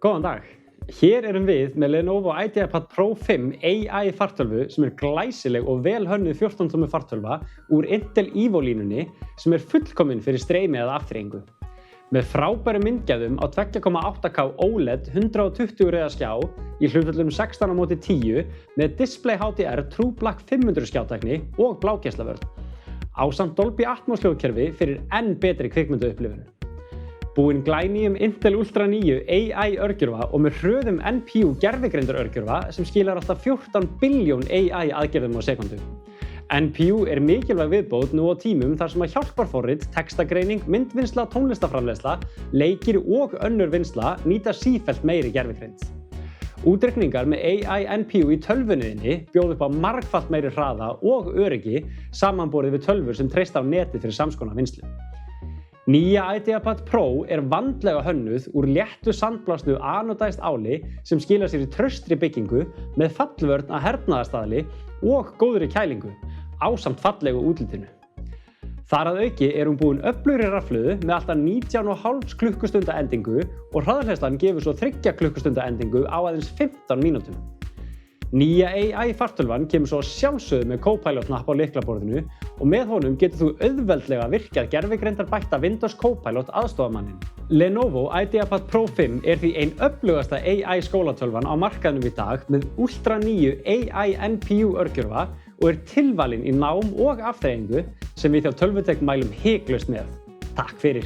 Góðan dag. Hér erum við með Lenovo IdeaPad Pro 5 AI fartölvu sem glæsileg og vel hönnuð 14 tommu fartölva úr Intel Evo línunni sem fullkomin fyrir streymi eða afþreyingu. Með frábærum myndgæðum á 2.8K OLED 120 rauða skjá í hlutföllum 16:10 með Display HDR True Black 500 skjátækni og blágeislavernd, ásamt Dolby Atmos hljóðkerfi fyrir enn betri kvikmyndaupplifun. Búinn glænýjum Intel Ultra 9 AI örgjörfa og með hröðum NPU gervigreindar örgjörfa sem skilar alltaf 14 billjón AI aðgerðum á sekundu. NPU mikilvæg viðbót nú á tímum þar sem hjálparforrit, textagreining, myndvinnsla, tónlistaframleiðsla, leikir og önnur vinnsla nýta sífellt meiri gervigreind. Útreikningar með AI NPU í tölvunniðinni bjóða upp á margfalt meiri hraða og öryggi samanborið við tölvur sem treysta á netið fyrir samskonar vinnslu. Nýja IdeaPad Pro vandlega hönnuð úr léttu sandblásnu anodæst áli sem skilar sér í traustri byggingu með fallvörn að hernaðarstaðli og góðri kælingu, ásamt fallegu útlitinu. Þar að auki hún búin öflugri rafhlöðu með alltaf 19,5 klukkustunda endingu og hraðhleðslan gefur svo 3 klukkustunda endingu á aðeins 15 mínútum. Nýja AI fartölvan kemur svo sjálfsögðu með Copilot-napp á lyklaborðinu og með honum getur þú auðveldlega virkjað gervigreindarbætta Windows Copilot aðstoðarmanninn. Lenovo IdeaPad Pro 5 því ein öflugasta AI skólatölvan á markaðnum í dag með Ultra 9 AI NPU örgjörfa og tilvalin í nám og afþreyingu sem við hjá Tölvutek mælum hiklaust með. Takk fyrir!